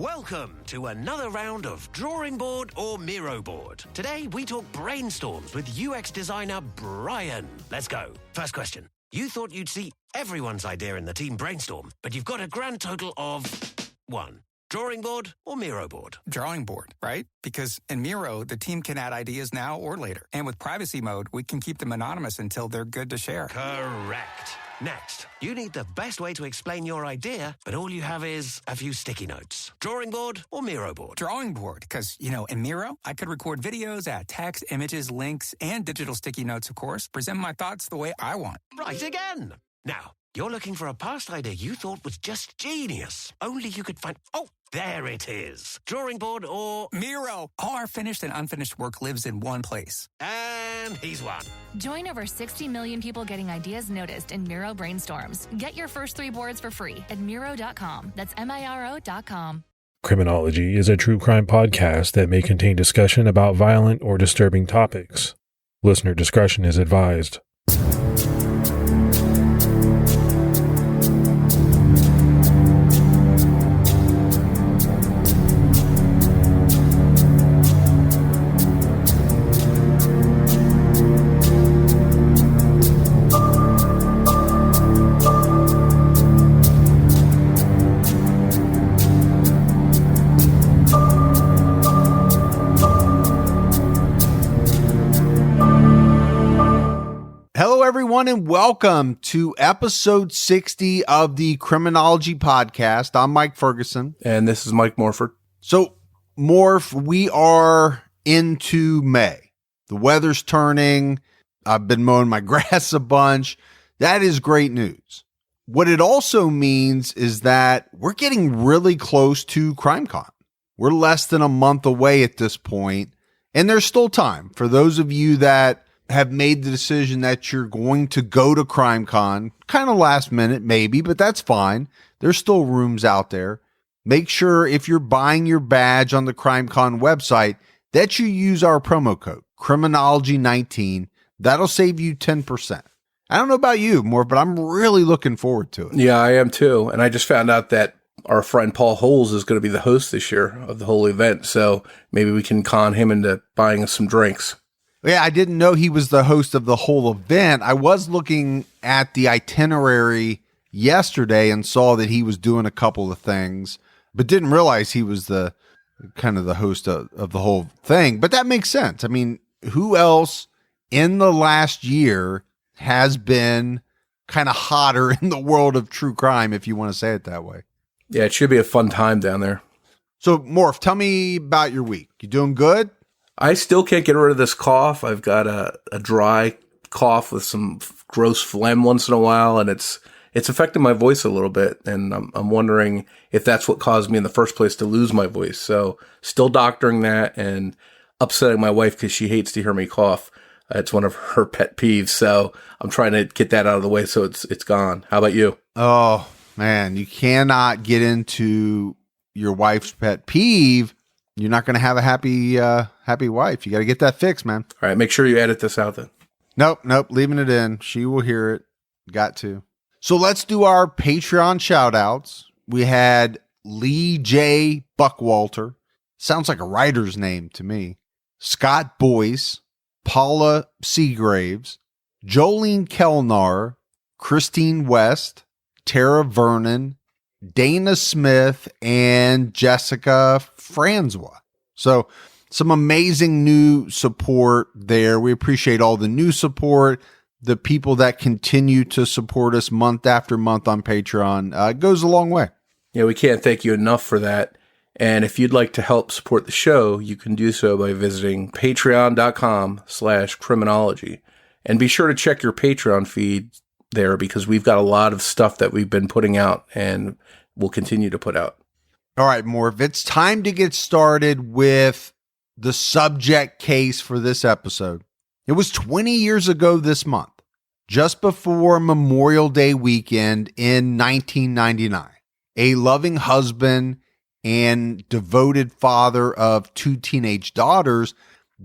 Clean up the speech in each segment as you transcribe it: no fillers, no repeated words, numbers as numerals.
Welcome to another round of Drawing Board or Miro Board. Today, we talk brainstorms with UX designer Brian. Let's go. First question. You thought you'd see everyone's idea in the team brainstorm, but you've got a grand total of 1. Drawing board or Miro board? Drawing board, right? Because in Miro, the team can add ideas now or later. And with privacy mode, we can keep them anonymous until they're good to share. Correct. Next, you need the best way to explain your idea, but all you have is a few sticky notes. Drawing board or Miro board? Drawing board, because, in Miro, I could record videos, add text, images, links, and digital sticky notes, of course, present my thoughts the way I want. Right again. Now, you're looking for a past idea you thought was just genius. Only you could find... Oh, there it is. Drawing board or... Miro. All our finished and unfinished work lives in one place. And he's won. Join over 60 million people getting ideas noticed in Miro brainstorms. Get your first 3 boards for free at Miro.com. That's Miro.com. Criminology is a true crime podcast that may contain discussion about violent or disturbing topics. Listener discretion is advised. Everyone, and welcome to episode 60 of the Criminology podcast. I'm Mike Ferguson. And this is Mike Morford. So, Morf, we are into May. The weather's turning. I've been mowing my grass a bunch. That is great news. What it also means is that we're getting really close to CrimeCon. We're less than a month away at this point, and there's still time for those of you that have made the decision that you're going to go to CrimeCon, kind of last minute maybe, but that's fine. There's still rooms out there. Make sure if you're buying your badge on the CrimeCon website that you use our promo code, Criminology19. That'll save you 10%. I don't know about you, more, but I'm really looking forward to it. Yeah, I am too. And I just found out that our friend Paul Holes is going to be the host this year of the whole event. So maybe we can con him into buying us some drinks. Yeah, I didn't know he was the host of the whole event. I was looking at the itinerary yesterday and saw that he was doing a couple of things, but didn't realize he was the kind of the host of the whole thing. But that makes sense. I mean, who else in the last year has been kind of hotter in the world of true crime, if you want to say it that way? Yeah, it should be a fun time down there. So, Morph, tell me about your week. You doing good? I still can't get rid of this cough. I've got a dry cough with some gross phlegm once in a while, and it's affecting my voice a little bit. And I'm wondering if that's what caused me in the first place to lose my voice. So still doctoring that and upsetting my wife because she hates to hear me cough. It's one of her pet peeves. So I'm trying to get that out of the way so it's gone. How about you? Oh, man, you cannot get into your wife's pet peeve. You're not going to have a happy wife. You got to get that fixed, man. All right, make sure you edit this out then. Nope, leaving it in. She will hear it. Got to. So let's do our Patreon shout-outs. We had Lee J. Buckwalter. Sounds like a writer's name to me. Scott Boyce, Paula Seagraves, Jolene Kelnar, Christine West, Tara Vernon, Dana Smith, and Jessica Francois. So some amazing new support there. We appreciate all the new support, the people that continue to support us month after month on Patreon. It goes a long way. Yeah, we can't thank you enough for that. And if you'd like to help support the show, you can do so by visiting patreon.com/criminology. And be sure to check your Patreon feed there because we've got a lot of stuff that we've been putting out and we'll continue to put out. All right, Morv, it's time to get started with the subject case for this episode. It was 20 years ago this month, just before Memorial Day weekend in 1999. A loving husband and devoted father of 2 teenage daughters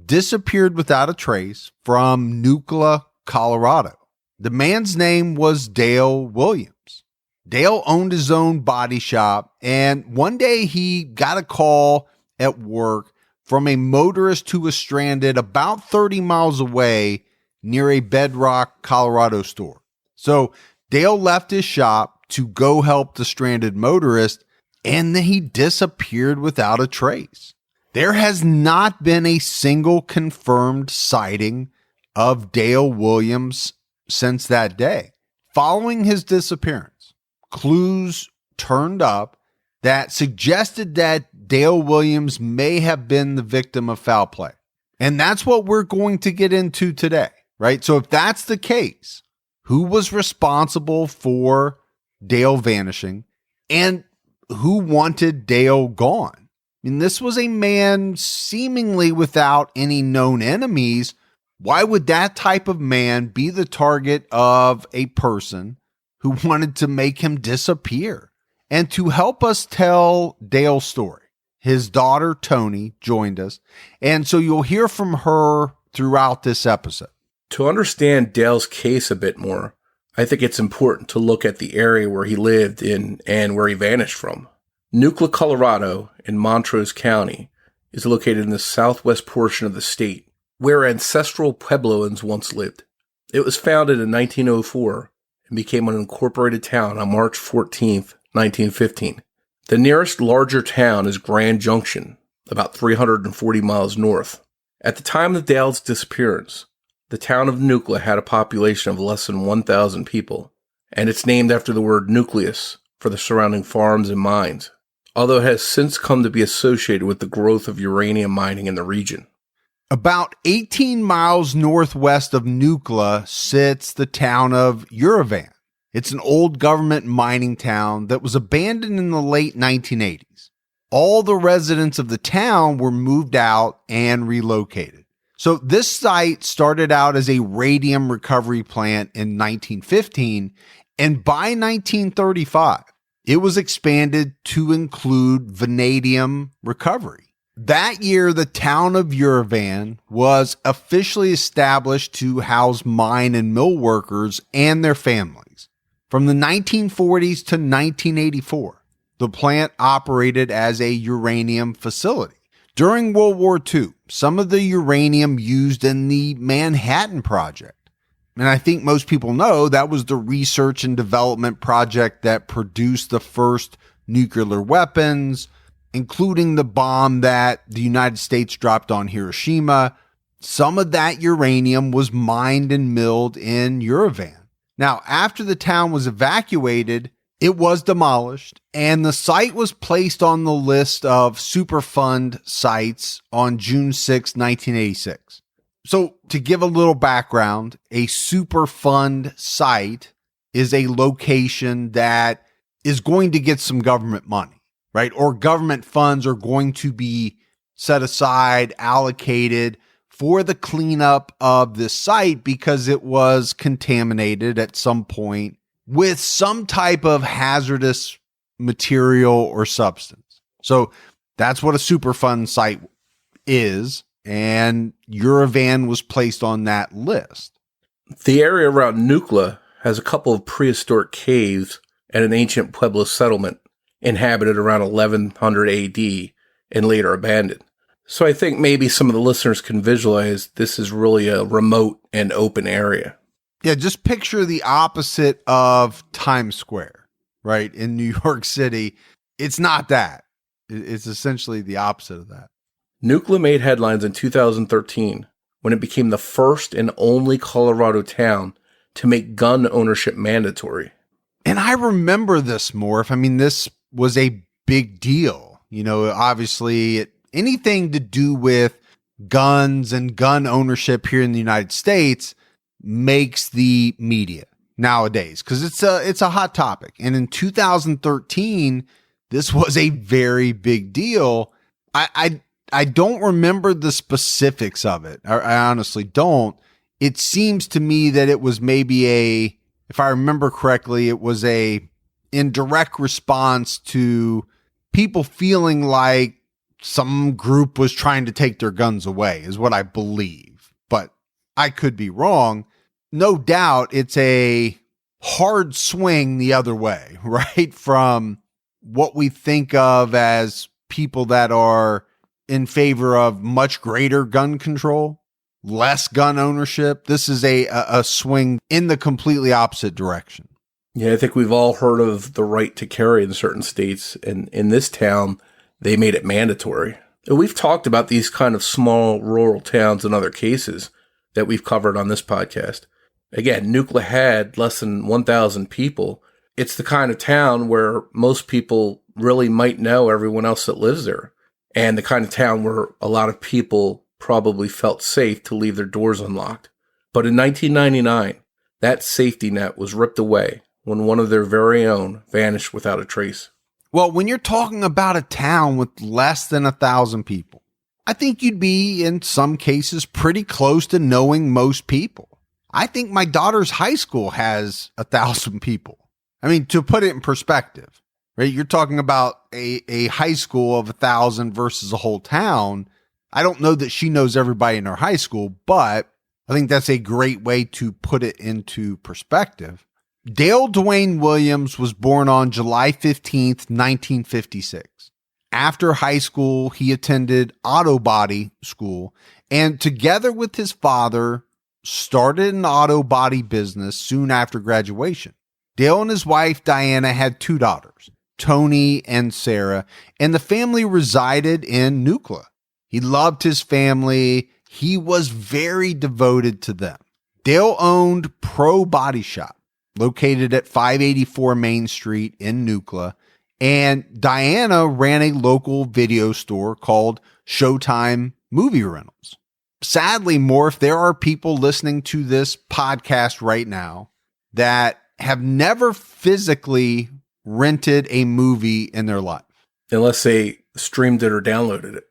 disappeared without a trace from Nucla, Colorado. The man's name was Dale Williams. Dale owned his own body shop, and one day he got a call at work from a motorist who was stranded about 30 miles away near a Bedrock, Colorado store. So Dale left his shop to go help the stranded motorist, and then he disappeared without a trace. There has not been a single confirmed sighting of Dale Williams since that day. Following his disappearance, clues turned up that suggested that Dale Williams may have been the victim of foul play. And that's what we're going to get into today, right? So if that's the case, who was responsible for Dale vanishing and who wanted Dale gone? I mean, this was a man seemingly without any known enemies. Why would that type of man be the target of a person who wanted to make him disappear? And to help us tell Dale's story, his daughter Tonee joined us. And so you'll hear from her throughout this episode. To understand Dale's case a bit more, I think it's important to look at the area where he lived in and where he vanished from. Nucla, Colorado, in Montrose County, is located in the southwest portion of the state, where ancestral Puebloans once lived. It was founded in 1904 and became an incorporated town on March 14th, 1915. The nearest larger town is Grand Junction, about 340 miles north. At the time of Dale's disappearance, the town of Nucla had a population of less than 1,000 people, and it's named after the word nucleus for the surrounding farms and mines, although it has since come to be associated with the growth of uranium mining in the region. About 18 miles northwest of Nucla sits the town of Uravan. It's an old government mining town that was abandoned in the late 1980s. All the residents of the town were moved out and relocated. So this site started out as a radium recovery plant in 1915, and by 1935, it was expanded to include vanadium recovery. That year, the town of Uravan was officially established to house mine and mill workers and their families. From the 1940s to 1984, the plant operated as a uranium facility. During World War II, some of the uranium used in the Manhattan Project, and I think most people know that was the research and development project that produced the first nuclear weapons, including the bomb that the United States dropped on Hiroshima. Some of that uranium was mined and milled in Uravan. Now, after the town was evacuated, it was demolished, and the site was placed on the list of Superfund sites on June 6, 1986. So, to give a little background, a Superfund site is a location that is going to get some government money, right? Or government funds are going to be set aside, allocated for the cleanup of this site because it was contaminated at some point with some type of hazardous material or substance. So that's what a Superfund site is, and Uravan was placed on that list. The area around Nucla has a couple of prehistoric caves and an ancient Pueblo settlement inhabited around 1100 AD and later abandoned. So I think maybe some of the listeners can visualize this is really a remote and open area. Yeah, just picture the opposite of Times Square, right? In New York City. It's not that. It's essentially the opposite of that. Nucla made headlines in 2013 when it became the first and only Colorado town to make gun ownership mandatory. And I remember this, Morf. I mean, this was a big deal. You know, obviously, anything to do with guns and gun ownership here in the United States makes the media nowadays because it's a hot topic. And in 2013, this was a very big deal. I don't remember the specifics of it. I honestly don't. It seems to me that it was maybe if I remember correctly, it was in direct response to people feeling like some group was trying to take their guns away is what I believe, but I could be wrong. No doubt it's a hard swing the other way, right? From what we think of as people that are in favor of much greater gun control, less gun ownership. This is a swing in the completely opposite direction. Yeah, I think we've all heard of the right to carry in certain states. And in this town, they made it mandatory. And we've talked about these kind of small rural towns in other cases that we've covered on this podcast. Again, Nucla had less than 1,000 people. It's the kind of town where most people really might know everyone else that lives there. And the kind of town where a lot of people probably felt safe to leave their doors unlocked. But in 1999, that safety net was ripped away when one of their very own vanished without a trace. Well, when you're talking about a town with less than 1,000 people, I think you'd be, in some cases, pretty close to knowing most people. I think my daughter's high school has 1,000 people. I mean, to put it in perspective, right? You're talking about a high school of 1,000 versus a whole town. I don't know that she knows everybody in her high school, but I think that's a great way to put it into perspective. Dale Dwayne Williams was born on July 15th, 1956. After high school, he attended auto body school and together with his father started an auto body business soon after graduation. Dale and his wife, Diana, had 2 daughters, Tonee and Sarah, and the family resided in Nucla. He loved his family. He was very devoted to them. Dale owned Pro Body Shop, located at 584 Main Street in Nucla, and Diana ran a local video store called Showtime Movie Rentals. Sadly, Morf, there are people listening to this podcast right now that have never physically rented a movie in their life. Unless they streamed it or downloaded it.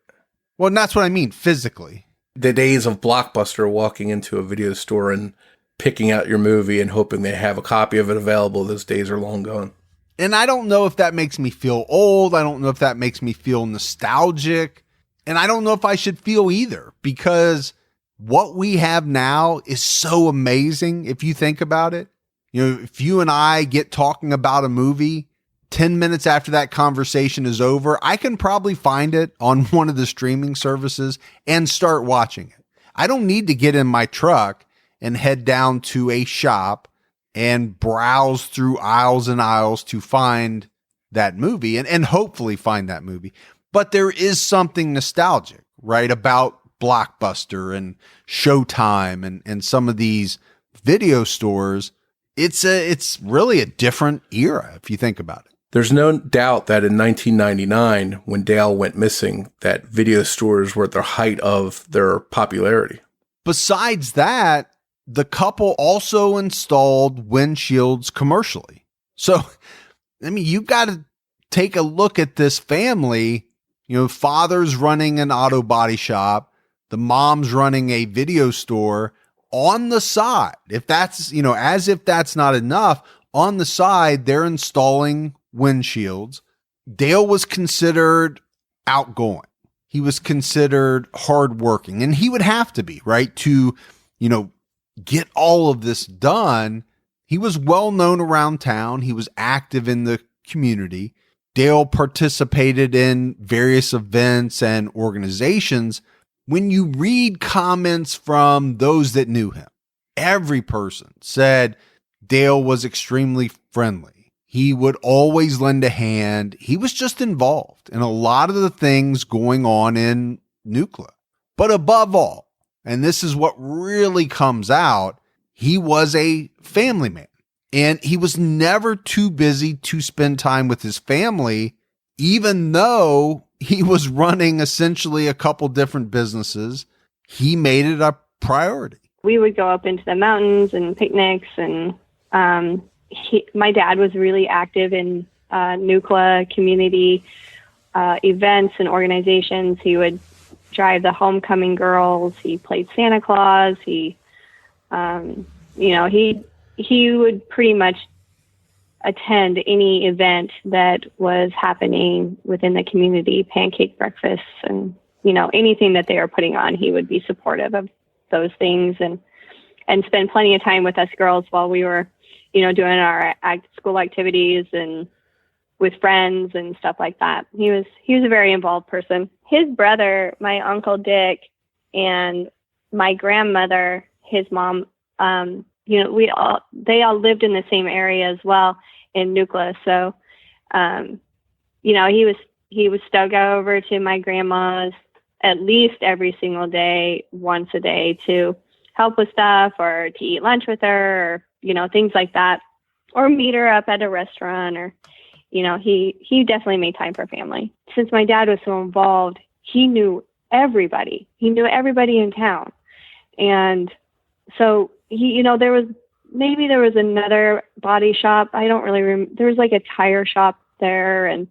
Well, and that's what I mean, physically. The days of Blockbuster walking into a video store and picking out your movie and hoping they have a copy of it available, those days are long gone. And I don't know if that makes me feel old. I don't know if that makes me feel nostalgic. And I don't know if I should feel either, because what we have now is so amazing if you think about it. You know, if you and I get talking about a movie, 10 minutes after that conversation is over, I can probably find it on one of the streaming services and start watching it. I don't need to get in my truck and head down to a shop and browse through aisles and aisles to find that movie and hopefully find that movie. But there is something nostalgic, right, about Blockbuster and Showtime and some of these video stores. It's really a different era if you think about it. There's no doubt that in 1999, when Dale went missing, that video stores were at the height of their popularity. Besides that, the couple also installed windshields commercially. So, I mean, you got to take a look at this family. You know, father's running an auto body shop. The mom's running a video store on the side. If that's, you know, as if that's not enough, on the side, they're installing windshields. Dale was considered outgoing. He was considered hardworking, and he would have to be, right, to, you know, get all of this done. He was well known around town. He was active in the community. Dale participated in various events and organizations. When you read comments from those that knew him, every person said Dale was extremely friendly. He would always lend a hand. He was just involved in a lot of the things going on in Nucla. But above all, and this is what really comes out, he was a family man. And he was never too busy to spend time with his family, even though he was running essentially a couple different businesses. He made it a priority. We would go up into the mountains and picnics, and my dad was really active in Nucla community events and organizations. He would drive the homecoming girls. He played Santa Claus. He would pretty much attend any event that was happening within the community, pancake breakfasts and, you know, anything that they were putting on. He would be supportive of those things and spend plenty of time with us girls while we were doing our school activities and with friends and stuff like that. He was a very involved person. His brother, my Uncle Dick, and my grandmother, his mom, they all lived in the same area as well in Nucla. So, he would still go over to my grandma's at least every single day, once a day, to help with stuff or to eat lunch with her, or, things like that, or meet her up at a restaurant, or, he definitely made time for family. Since my dad was so involved, he knew everybody. He knew everybody in town. And so there was another body shop. I don't really remember. There was like a tire shop there. And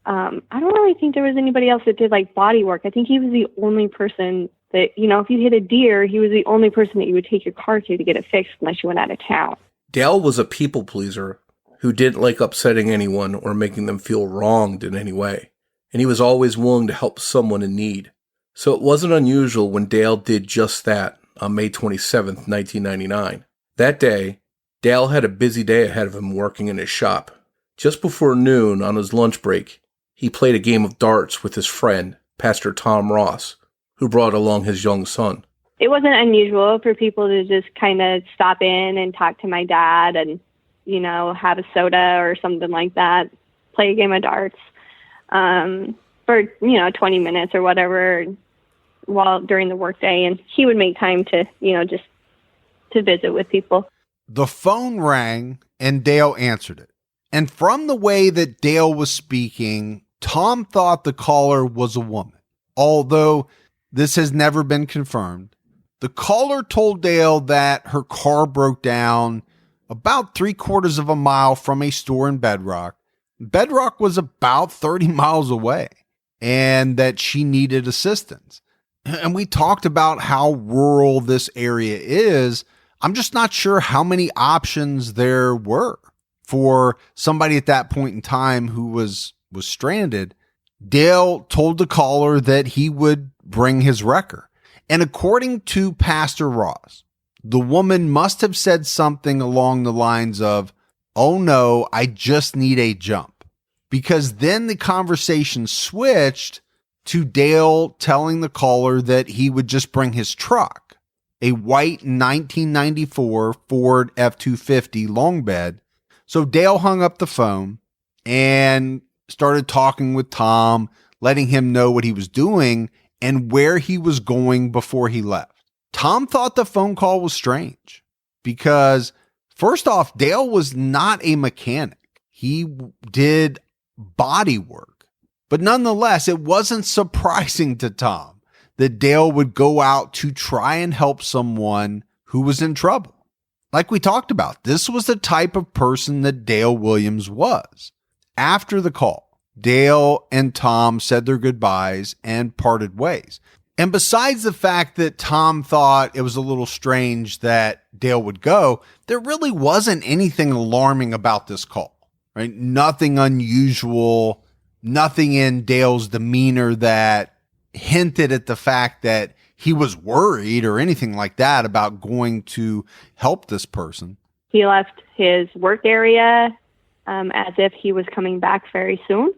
I don't really think there was anybody else that did like body work. I think he was the only person that, if you hit a deer, he was the only person that you would take your car to get it fixed unless you went out of town. Dale was a people pleaser who didn't like upsetting anyone or making them feel wronged in any way. And he was always willing to help someone in need. So it wasn't unusual when Dale did just that on May 27th, 1999. That day, Dale had a busy day ahead of him working in his shop. Just before noon on his lunch break, he played a game of darts with his friend, Pastor Tom Ross, who brought along his young son. It wasn't unusual for people to just kind of stop in and talk to my dad and, have a soda or something like that, play a game of darts for, 20 minutes or whatever during the workday. And he would make time to, just to visit with people. The phone rang and Dale answered it. And from the way that Dale was speaking, Tom thought the caller was a woman. Although this has never been confirmed, the caller told Dale that her car broke down about 3/4 of a mile from a store in Bedrock. Bedrock was about 30 miles away and that she needed assistance. And we talked about how rural this area is. I'm just not sure how many options there were for somebody at that point in time who was stranded. Dale told the caller that he would bring his wrecker. And according to Pastor Ross, the woman must have said something along the lines of, "Oh no, I just need a jump." Because then the conversation switched to Dale telling the caller that he would just bring his truck, a white 1994 Ford F-250 long bed. So Dale hung up the phone and started talking with Tom, letting him know what he was doing and where he was going before he left. Tom thought the phone call was strange because, first off, Dale was not a mechanic. He did body work. But nonetheless, it wasn't surprising to Tom that Dale would go out to try and help someone who was in trouble. Like we talked about, this was the type of person that Dale Williams was. After the call, Dale and Tom said their goodbyes and parted ways. And besides the fact that Tom thought it was a little strange that Dale would go, there really wasn't anything alarming about this call, right? Nothing unusual, nothing in Dale's demeanor that hinted at the fact that he was worried or anything like that about going to help this person. He left his work area as if he was coming back very soon.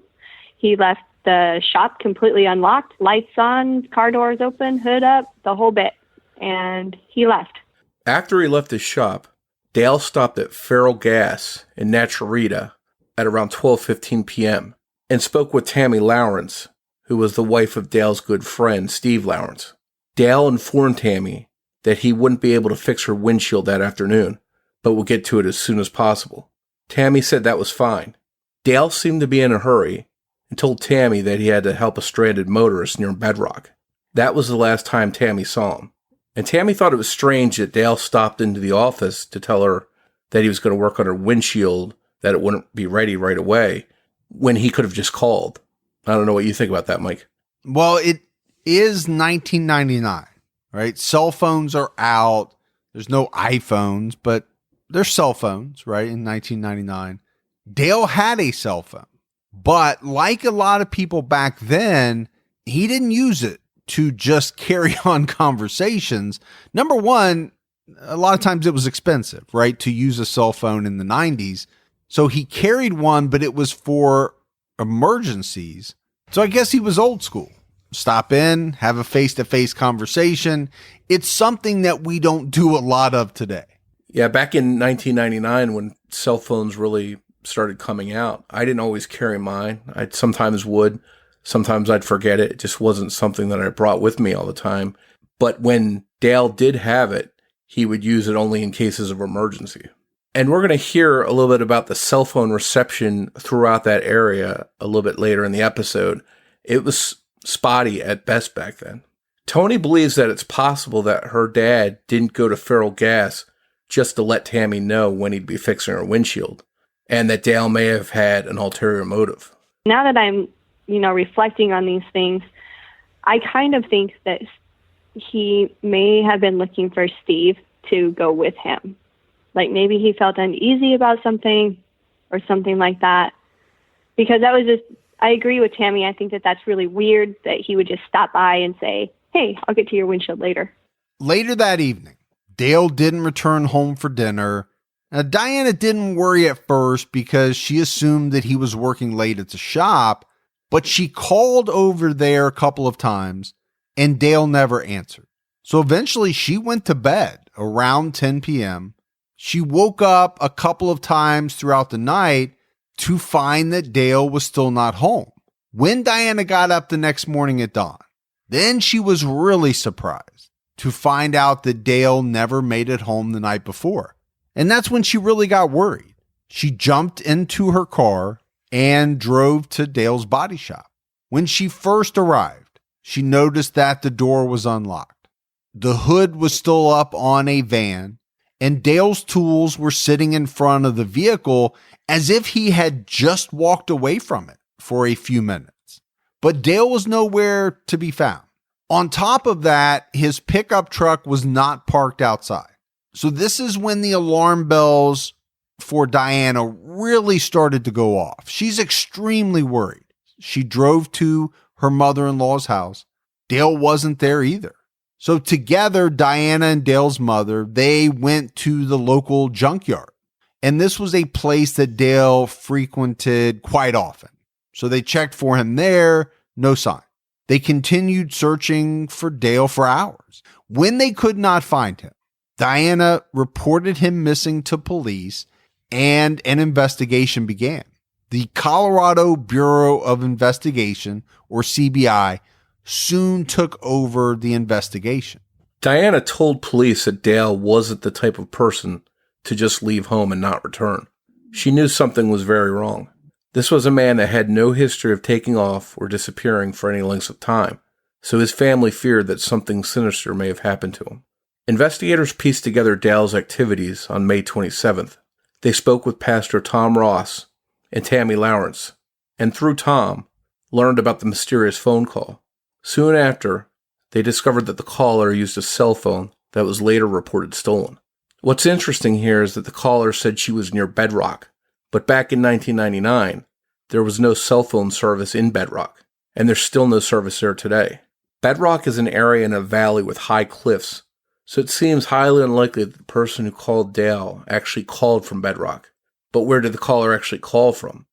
He left the shop completely unlocked, lights on, car doors open, hood up, the whole bit. And he left. After he left his shop, Dale stopped at Feral Gas in Naturita at around 12:15 p.m. and spoke with Tammy Lawrence, who was the wife of Dale's good friend, Steve Lawrence. Dale informed Tammy that he wouldn't be able to fix her windshield that afternoon, but would get to it as soon as possible. Tammy said that was fine. Dale seemed to be in a hurry and told Tammy that he had to help a stranded motorist near Bedrock. That was the last time Tammy saw him. And Tammy thought it was strange that Dale stopped into the office to tell her that he was going to work on her windshield, that it wouldn't be ready right away, when he could have just called. I don't know what you think about that, Mike. Well, it is 1999, right? Cell phones are out. There's no iPhones, but there's cell phones, right? In 1999. Dale had a cell phone, but like a lot of people back then, he didn't use it to just carry on conversations. Number one, a lot of times it was expensive, right, to use a cell phone in the 90s. So he carried one, but it was for emergencies. So I guess he was old school. Stop in, have a face-to-face conversation. It's something that we don't do a lot of today. Yeah, back in 1999 when cell phones really started coming out, I didn't always carry mine. I sometimes would. Sometimes I'd forget it. It just wasn't something that I brought with me all the time. But when Dale did have it, he would use it only in cases of emergency. And we're going to hear a little bit about the cell phone reception throughout that area a little bit later in the episode. It was spotty at best back then. Tonee believes that it's possible that her dad didn't go to Feral Gas just to let Tammy know when he'd be fixing her windshield, and that Dale may have had an ulterior motive. Now that I'm, reflecting on these things, I kind of think that he may have been looking for Steve to go with him. Like maybe he felt uneasy about something or something like that. Because I agree with Tammy. I think that that's really weird that he would just stop by and say, hey, I'll get to your windshield later. Later that evening, Dale didn't return home for dinner. Now, Diana didn't worry at first because she assumed that he was working late at the shop, but she called over there a couple of times and Dale never answered. So eventually she went to bed around 10 p.m. She woke up a couple of times throughout the night to find that Dale was still not home. When Diana got up the next morning at dawn, then she was really surprised to find out that Dale never made it home the night before. And that's when she really got worried. She jumped into her car and drove to Dale's body shop. When she first arrived, she noticed that the door was unlocked. The hood was still up on a van, and Dale's tools were sitting in front of the vehicle as if he had just walked away from it for a few minutes. But Dale was nowhere to be found. On top of that, his pickup truck was not parked outside. So this is when the alarm bells for Diana really started to go off. She's extremely worried. She drove to her mother-in-law's house. Dale wasn't there either. So together, Diana and Dale's mother, they went to the local junkyard. And this was a place that Dale frequented quite often. So they checked for him there, no sign. They continued searching for Dale for hours. When they could not find him, Diana reported him missing to police and an investigation began. The Colorado Bureau of Investigation, or CBI, soon took over the investigation. Diana told police that Dale wasn't the type of person to just leave home and not return. She knew something was very wrong. This was a man that had no history of taking off or disappearing for any lengths of time, so his family feared that something sinister may have happened to him. Investigators pieced together Dale's activities on May 27th. They spoke with Pastor Tom Ross and Tammy Lawrence, and through Tom, learned about the mysterious phone call. Soon after, they discovered that the caller used a cell phone that was later reported stolen. What's interesting here is that the caller said she was near Bedrock, but back in 1999, there was no cell phone service in Bedrock, and there's still no service there today. Bedrock is an area in a valley with high cliffs, so it seems highly unlikely that the person who called Dale actually called from Bedrock. But where did the caller actually call from?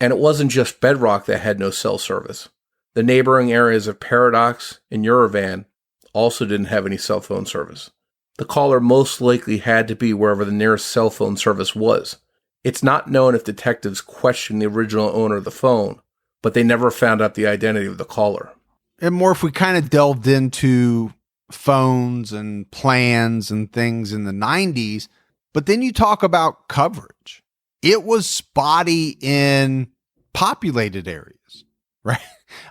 And it wasn't just Bedrock that had no cell service. The neighboring areas of Paradox and Uravan also didn't have any cell phone service. The caller most likely had to be wherever the nearest cell phone service was. It's not known if detectives questioned the original owner of the phone, but they never found out the identity of the caller. And Morf, we kind of delved into phones and plans and things in the 90s, but then you talk about coverage. It was spotty in populated areas, right?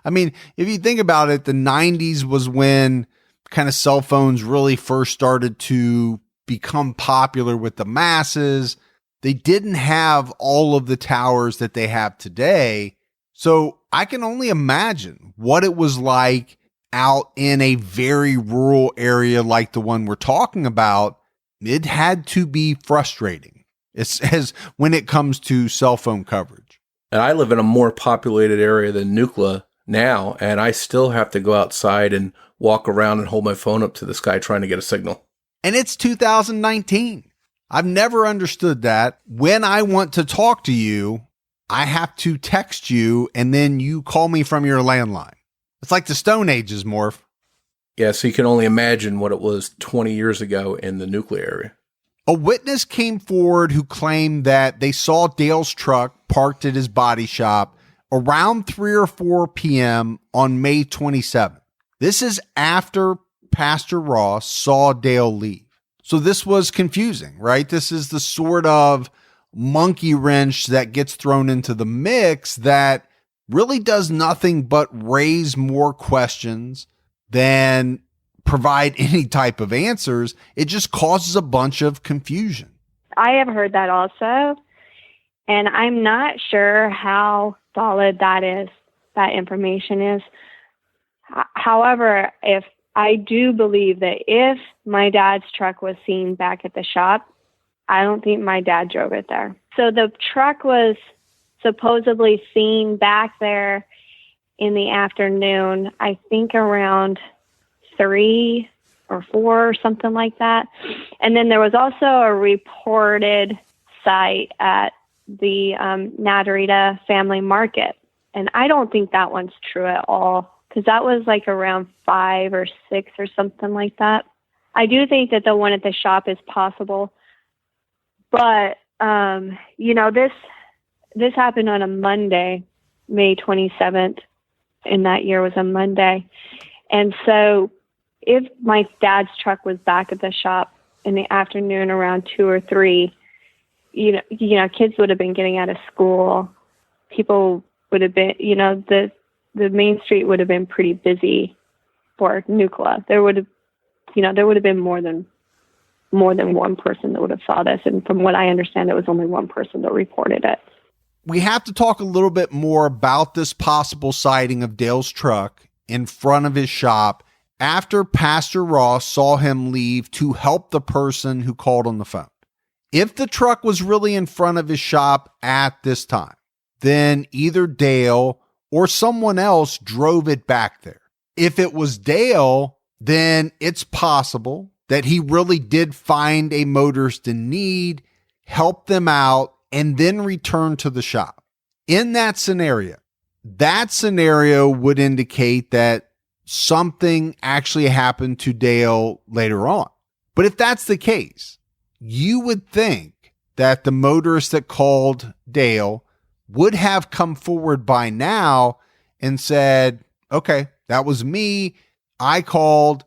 I mean, if you think about it, the 90s was when kind of cell phones really first started to become popular with the masses. They didn't have all of the towers that they have today. So I can only imagine what it was like out in a very rural area like the one we're talking about. It had to be frustrating as when it comes to cell phone coverage. And I live in a more populated area than Nucla now, and I still have to go outside and walk around and hold my phone up to the sky trying to get a signal. And it's 2019. I've never understood that. When I want to talk to you, I have to text you and then you call me from your landline. It's like the Stone Ages, Morf. Yeah, so you can only imagine what it was 20 years ago in the Nucla area. A witness came forward who claimed that they saw Dale's truck parked at his body shop around 3 or 4 p.m. on May 27th. This is after Pastor Ross saw Dale leave. So this was confusing, right? This is the sort of monkey wrench that gets thrown into the mix that really does nothing but raise more questions than provide any type of answers. It just causes a bunch of confusion. I have heard that also, and I'm not sure how solid that information is. However, if I do believe that if my dad's truck was seen back at the shop, I don't think my dad drove it there. So the truck was supposedly seen back there in the afternoon, I think around 3 or 4 or something like that. And then there was also a reported sight at the Nadarita Family Market. And I don't think that one's true at all, because that was like around 5 or 6 or something like that. I do think that the one at the shop is possible. But, this happened on a Monday, May 27th, and that year was a Monday. And so if my dad's truck was back at the shop in the afternoon around 2 or 3, kids would have been getting out of school. People would have been, the main street would have been pretty busy for Nucla. There would have been more than one person that would have saw this. And from what I understand, it was only one person that reported it. We have to talk a little bit more about this possible sighting of Dale's truck in front of his shop after Pastor Ross saw him leave to help the person who called on the phone. If the truck was really in front of his shop at this time, then either Dale or someone else drove it back there. If it was Dale, then it's possible that he really did find a motorist in need, help them out, and then return to the shop. In that scenario would indicate that something actually happened to Dale later on. But if that's the case, you would think that the motorist that called Dale would have come forward by now and said, okay, that was me. I called.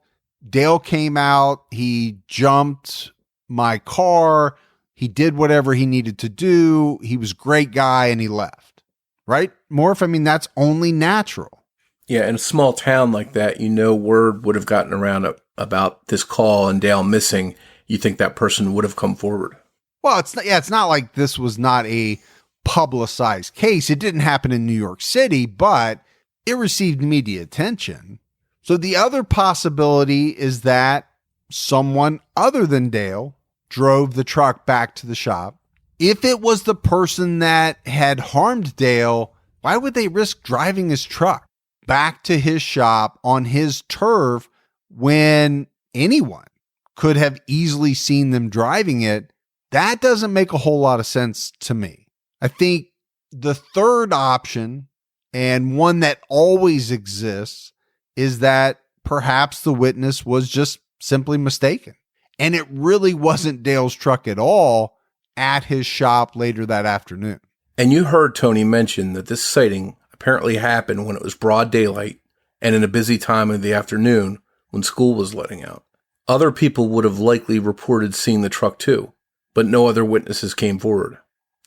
Dale came out. He jumped my car. He did whatever he needed to do. He was a great guy and he left. Right, Morf? I mean, that's only natural. Yeah, in a small town like that, word would have gotten around about this call and Dale missing. You think that person would have come forward. Well, it's not like this was not a publicized case. It didn't happen in New York City, but it received media attention. So the other possibility is that someone other than Dale drove the truck back to the shop. If it was the person that had harmed Dale, why would they risk driving his truck back to his shop on his turf when anyone could have easily seen them driving it? That doesn't make a whole lot of sense to me. I think the third option, and one that always exists, is that perhaps the witness was just simply mistaken. And it really wasn't Dale's truck at all at his shop later that afternoon. And you heard Tonee mention that this sighting apparently happened when it was broad daylight and in a busy time of the afternoon when school was letting out. Other people would have likely reported seeing the truck too, but no other witnesses came forward.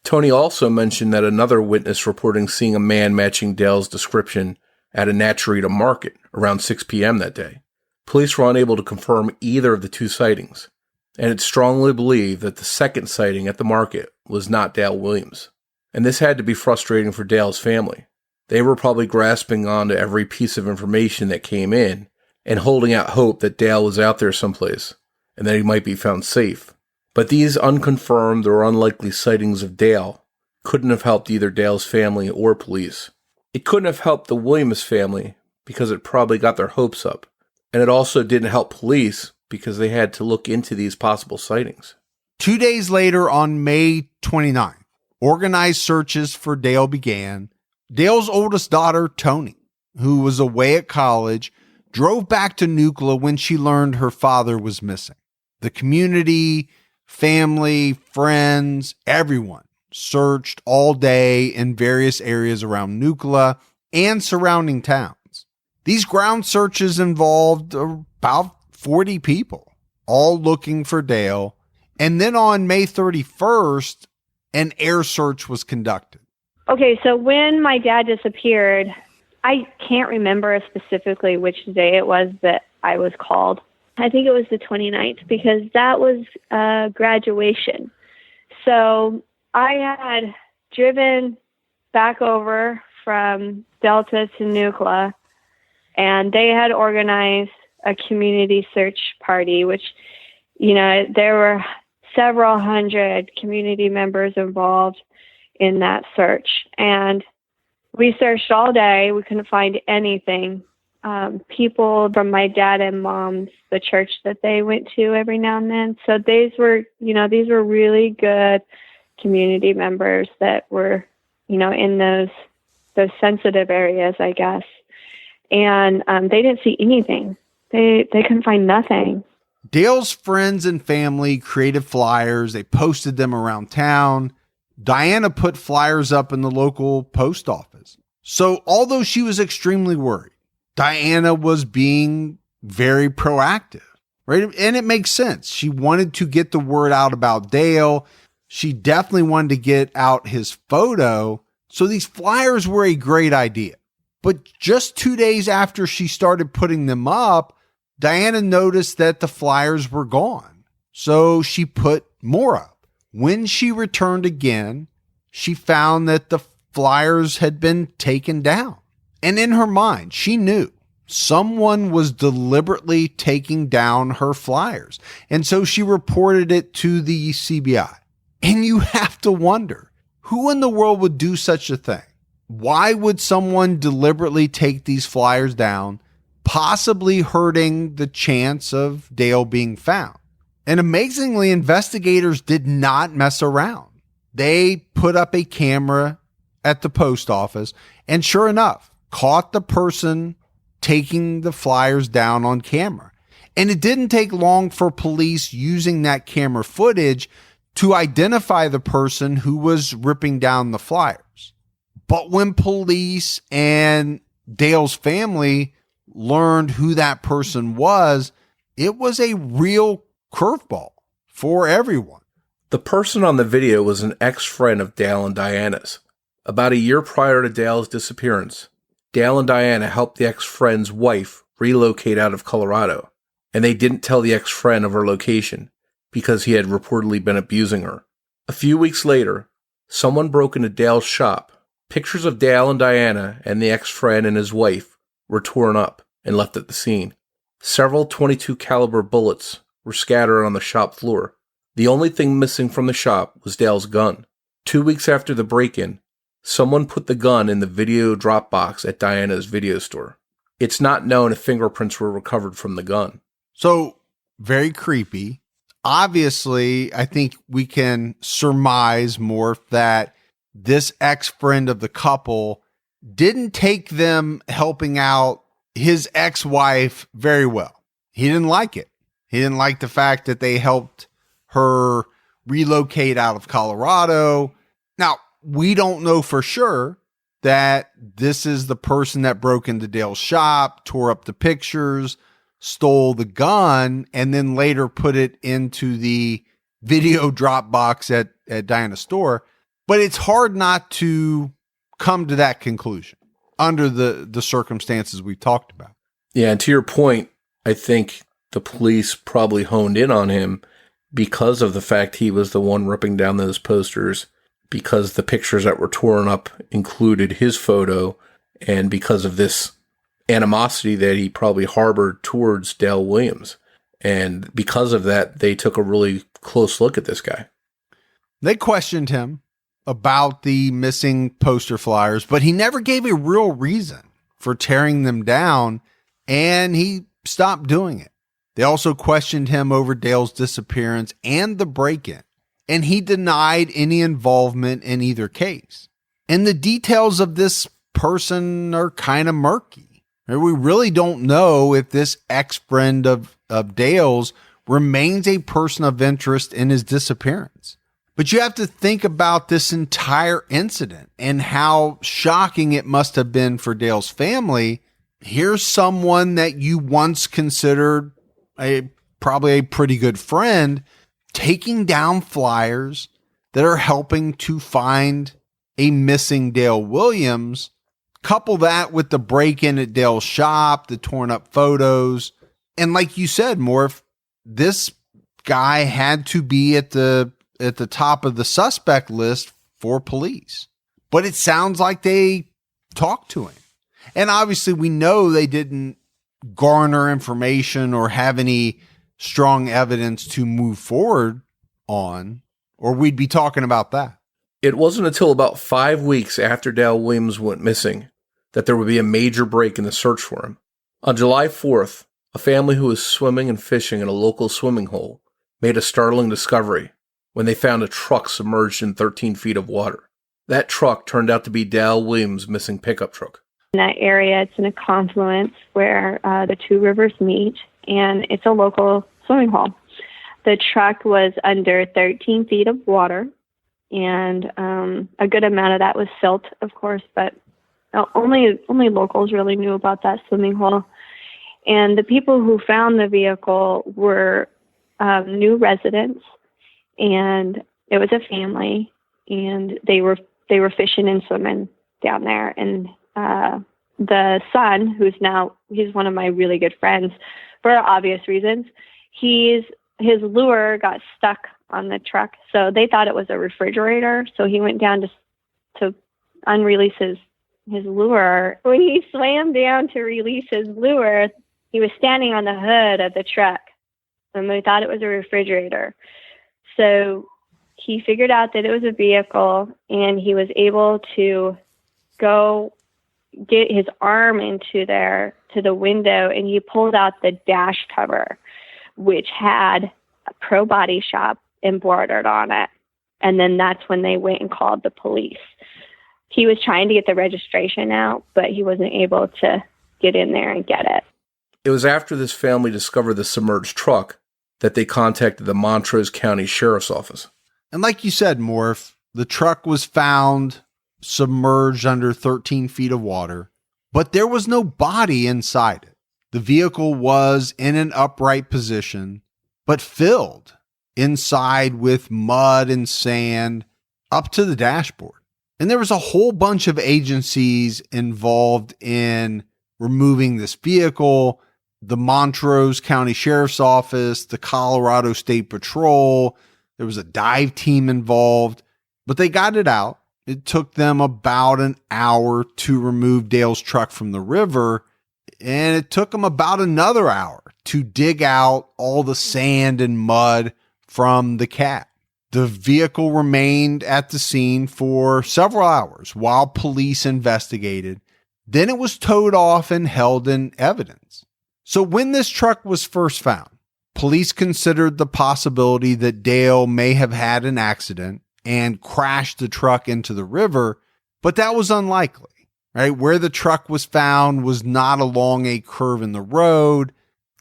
Tonee also mentioned that another witness reporting seeing a man matching Dale's description at a Nadarita market around 6 p.m. that day. Police were unable to confirm either of the two sightings, and it's strongly believed that the second sighting at the market was not Dale Williams. And this had to be frustrating for Dale's family. They were probably grasping onto every piece of information that came in and holding out hope that Dale was out there someplace and that he might be found safe. But these unconfirmed or unlikely sightings of Dale couldn't have helped either Dale's family or police. It couldn't have helped the Williams family because it probably got their hopes up. And it also didn't help police because they had to look into these possible sightings. 2 days later, on May 29th, organized searches for Dale began. Dale's oldest daughter, Tonee, who was away at college, drove back to Nucla when she learned her father was missing. The community, family, friends, everyone searched all day in various areas around Nucla and surrounding towns. These ground searches involved about 40 people, all looking for Dale. And then on May 31st, an air search was conducted. Okay, so when my dad disappeared, I can't remember specifically which day it was that I was called. I think it was the 29th because that was graduation. So I had driven back over from Delta to Nucla, and they had organized a community search party, which, there were several hundred community members involved in that search. And we searched all day. We couldn't find anything. People from my dad and mom's, the church that they went to every now and then. So these were really good community members that were, in those sensitive areas, I guess. And they didn't see anything. They couldn't find nothing. Dale's friends and family created flyers. They posted them around town. Diana put flyers up in the local post office. So although she was extremely worried, Diana was being very proactive, right? And it makes sense. She wanted to get the word out about Dale. She definitely wanted to get out his photo. So these flyers were a great idea. But just 2 days after she started putting them up, Diana noticed that the flyers were gone. So she put more up. When she returned again, she found that the flyers had been taken down. And in her mind, she knew someone was deliberately taking down her flyers. And so she reported it to the CBI. And you have to wonder, who in the world would do such a thing? Why would someone deliberately take these flyers down, possibly hurting the chance of Dale being found? And amazingly, investigators did not mess around. They put up a camera at the post office and sure enough, caught the person taking the flyers down on camera. And it didn't take long for police using that camera footage to identify the person who was ripping down the flyers. But when police and Dale's family learned who that person was, it was a real curveball for everyone. The person on the video was an ex-friend of Dale and Diana's. About a year prior to Dale's disappearance, Dale and Diana helped the ex-friend's wife relocate out of Colorado, and they didn't tell the ex-friend of her location because he had reportedly been abusing her. A few weeks later, someone broke into Dale's shop. Pictures of Dale and Diana and the ex-friend and his wife were torn up and left at the scene. Several .22 caliber bullets were scattered on the shop floor. The only thing missing from the shop was Dale's gun. 2 weeks after the break-in, someone put the gun in the video drop box at Diana's video store. It's not known if fingerprints were recovered from the gun. So, very creepy. Obviously, I think we can surmise, Morf, that this ex-friend of the couple didn't take them helping out his ex-wife very well. He didn't like it. He didn't like the fact that they helped her relocate out of Colorado. Now, we don't know for sure that this is the person that broke into Dale's shop, tore up the pictures, stole the gun, and then later put it into the video drop box at Diana's store. But it's hard not to come to that conclusion under the circumstances we've talked about. Yeah, and to your point, I think the police probably honed in on him because of the fact he was the one ripping down those posters, because the pictures that were torn up included his photo, and because of this animosity that he probably harbored towards Dale Williams. And because of that, they took a really close look at this guy. They questioned him about the missing poster flyers, but he never gave a real reason for tearing them down, and he stopped doing it. They also questioned him over Dale's disappearance and the break-in, and he denied any involvement in either case. And the details of this person are kind of murky. We really don't know if this ex-friend of Dale's remains a person of interest in his disappearance. But you have to think about this entire incident and how shocking it must have been for Dale's family. Here's someone that you once considered probably a pretty good friend taking down flyers that are helping to find a missing Dale Williams. Couple that with the break-in at Dale's shop, the torn up photos. And like you said, Morf, this guy had to be at the top of the suspect list for police. But it sounds like they talked to him. And obviously we know they didn't garner information or have any strong evidence to move forward on, or we'd be talking about that. It wasn't until about 5 weeks after Dale Williams went missing that there would be a major break in the search for him. On July 4th, a family who was swimming and fishing in a local swimming hole made a startling discovery when they found a truck submerged in 13 feet of water. That truck turned out to be Dale Williams' missing pickup truck. In that area, it's in a confluence where the two rivers meet, and it's a local swimming hole. The truck was under 13 feet of water, and a good amount of that was silt, of course, but only locals really knew about that swimming hole. And the people who found the vehicle were new residents, and it was a family, and they were fishing and swimming down there. And the son, he's one of my really good friends for obvious reasons, his lure got stuck on the truck, so they thought it was a refrigerator. So he went down to unrelease his lure. When he swam down to release his lure, he was standing on the hood of the truck, and they thought it was a refrigerator. So he figured out that it was a vehicle, and he was able to go get his arm into there to the window, and he pulled out the dash cover, which had a Pro Body Shop embroidered on it. And then that's when they went and called the police. He was trying to get the registration out, but he wasn't able to get in there and get it. It was after this family discovered the submerged truck that they contacted the Montrose County Sheriff's Office. And like you said, Morf, the truck was found submerged under 13 feet of water, but there was no body inside it. The vehicle was in an upright position, but filled inside with mud and sand up to the dashboard. And there was a whole bunch of agencies involved in removing this vehicle: the Montrose County Sheriff's Office, the Colorado State Patrol. There was a dive team involved, but they got it out. It took them about an hour to remove Dale's truck from the river, and it took them about another hour to dig out all the sand and mud from the cat. The vehicle remained at the scene for several hours while police investigated. Then it was towed off and held in evidence. So when this truck was first found, police considered the possibility that Dale may have had an accident and crashed the truck into the river, but that was unlikely, right? Where the truck was found was not along a curve in the road.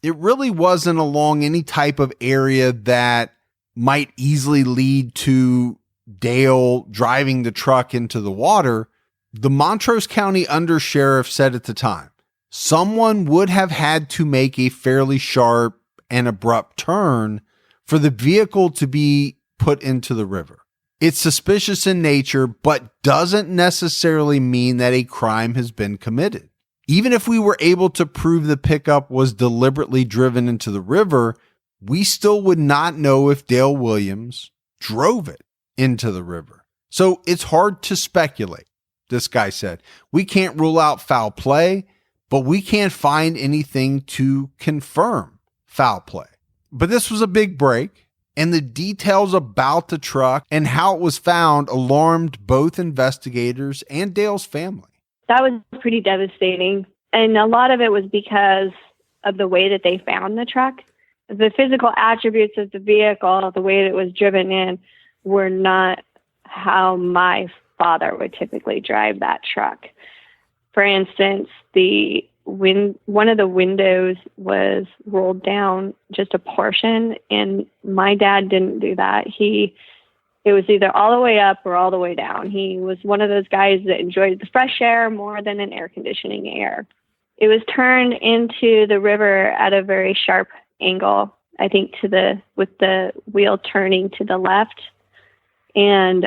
It really wasn't along any type of area that might easily lead to Dale driving the truck into the water. The Montrose County undersheriff said at the time, someone would have had to make a fairly sharp and abrupt turn for the vehicle to be put into the river. It's suspicious in nature, but doesn't necessarily mean that a crime has been committed. Even if we were able to prove the pickup was deliberately driven into the river, we still would not know if Dale Williams drove it into the river. So it's hard to speculate, this guy said. We can't rule out foul play, but we can't find anything to confirm foul play. But this was a big break, and the details about the truck and how it was found alarmed both investigators and Dale's family. That was pretty devastating. And a lot of it was because of the way that they found the truck. the physical attributes of the vehicle, the way it was driven in, were not how my father would typically drive that truck. For instance, one of the windows was rolled down just a portion, and my dad didn't do that. It was either all the way up or all the way down. He was one of those guys that enjoyed the fresh air more than an air conditioning air. It was turned into the river at a very sharp angle, I think with the wheel turning to the left. And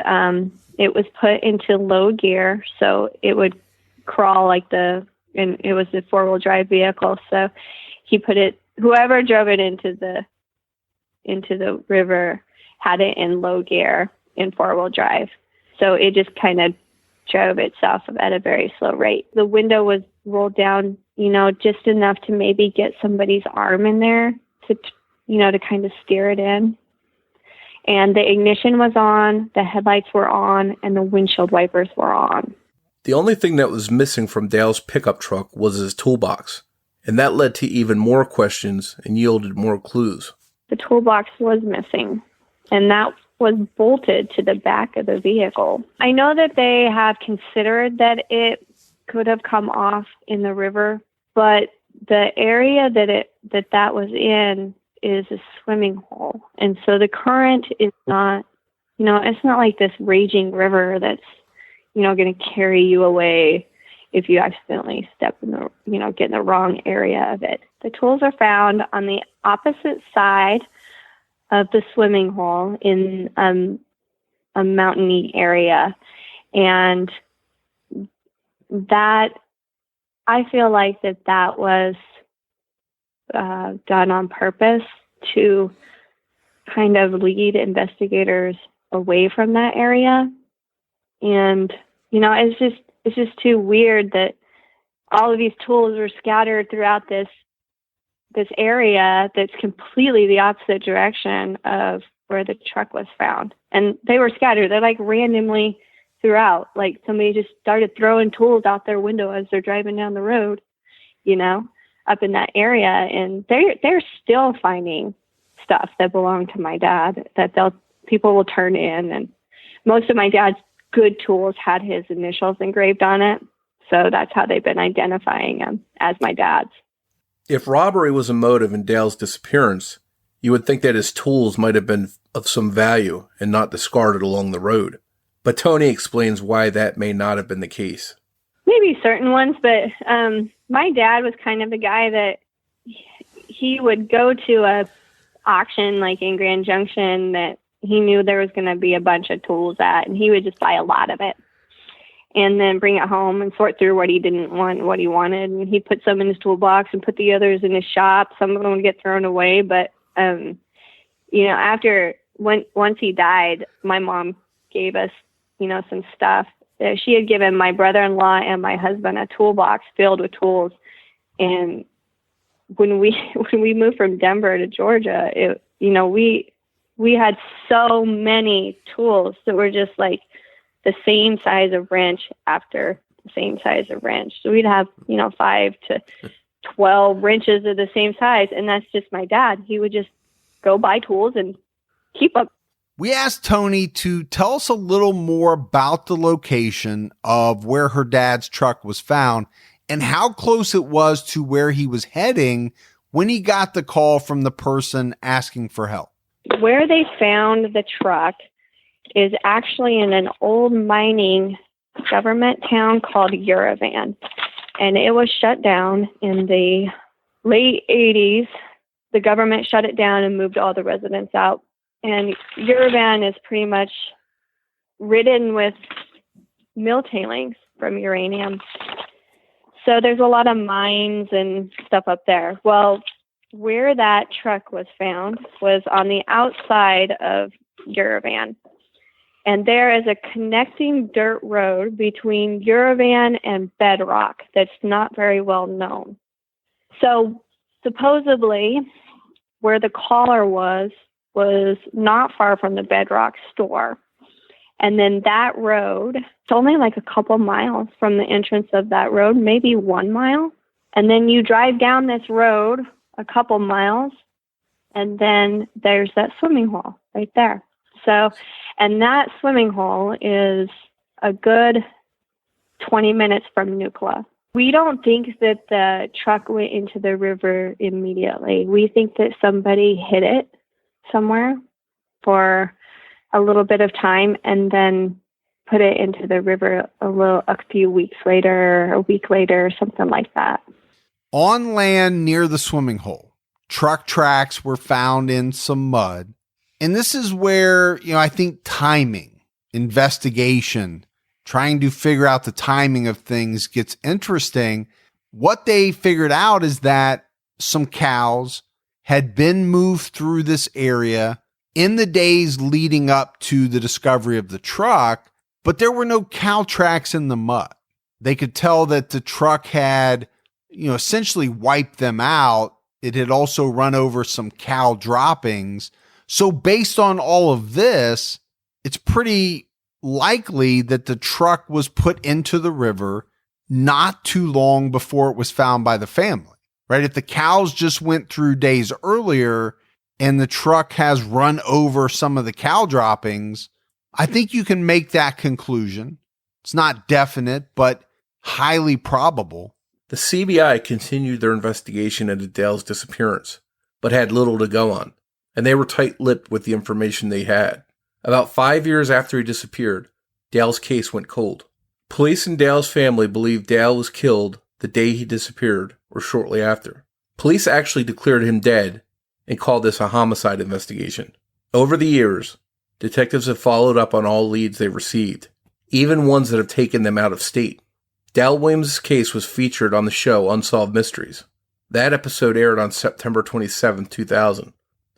it was put into low gear, so it would crawl and it was a 4-wheel drive vehicle. So whoever drove it into the river had it in low gear in 4-wheel drive. So it just kind of drove itself at a very slow rate. The window was rolled down, just enough to maybe get somebody's arm in there to kind of steer it in. And the ignition was on, the headlights were on, and the windshield wipers were on. The only thing that was missing from Dale's pickup truck was his toolbox, and that led to even more questions and yielded more clues. The toolbox was missing, and that was bolted to the back of the vehicle. I know that they have considered that it could have come off in the river, but the area that was in is a swimming hole. And so the current is not, it's not like this raging river that's, going to carry you away if you accidentally step in get in the wrong area of it. The tools are found on the opposite side of the swimming hole in a mountainy area. And that, I feel like that was done on purpose to kind of lead investigators away from that area. And, it's just too weird that all of these tools were scattered throughout this area that's completely the opposite direction of where the truck was found. And they were scattered. They're like randomly throughout. Like somebody just started throwing tools out their window as they're driving down the road, up in that area. And they're still finding stuff that belonged to my dad that people will turn in. And most of my dad's good tools had his initials engraved on it. So that's how they've been identifying him as my dad's. If robbery was a motive in Dale's disappearance, you would think that his tools might have been of some value and not discarded along the road. But Tonee explains why that may not have been the case. Maybe certain ones, but my dad was kind of the guy that he would go to a auction like in Grand Junction that he knew there was going to be a bunch of tools at, and he would just buy a lot of it and then bring it home and sort through what he didn't want, what he wanted. And he'd put some in his toolbox and put the others in his shop. Some of them would get thrown away. But, once he died, my mom gave us, some stuff. She had given my brother-in-law and my husband a toolbox filled with tools. And when we moved from Denver to Georgia, we had so many tools that were just like the same size of wrench after the same size of wrench. So we'd have, 5 to 12 wrenches of the same size. And that's just my dad. He would just go buy tools and keep them. We asked Tonee to tell us a little more about the location of where her dad's truck was found and how close it was to where he was heading when he got the call from the person asking for help. Where they found the truck is actually in an old mining government town called Yerevan. And it was shut down in the late 80s. The government shut it down and moved all the residents out. And Yerevan is pretty much ridden with mill tailings from uranium. So there's a lot of mines and stuff up there. Well, where that truck was found was on the outside of Yerevan. And there is a connecting dirt road between Yerevan and Bedrock that's not very well known. So supposedly where the caller was not far from the Bedrock store. And then that road, it's only like a couple miles from the entrance of that road, maybe 1 mile. And then you drive down this road a couple miles, and then there's that swimming hole right there. So, and that swimming hole is a good 20 minutes from Nucla. We don't think that the truck went into the river immediately. We think that somebody hit it somewhere for a little bit of time and then put it into the river a few weeks later, a week later, something like that. On land near the swimming hole, truck tracks were found in some mud. And this is where, I think timing, investigation, trying to figure out the timing of things gets interesting. What they figured out is that some cows had been moved through this area in the days leading up to the discovery of the truck, but there were no cow tracks in the mud. They could tell that the truck had, essentially wiped them out. It had also run over some cow droppings. So based on all of this, it's pretty likely that the truck was put into the river not too long before it was found by the family, right? If the cows just went through days earlier and the truck has run over some of the cow droppings, I think you can make that conclusion. It's not definite, but highly probable. The CBI continued their investigation into Dale's disappearance, but had little to go on, and they were tight-lipped with the information they had. About 5 years after he disappeared, Dale's case went cold. Police and Dale's family believed Dale was killed the day he disappeared or shortly after. Police actually declared him dead and called this a homicide investigation. Over the years, detectives have followed up on all leads they received, even ones that have taken them out of state. Dale Williams' case was featured on the show Unsolved Mysteries. That episode aired on September 27, 2000.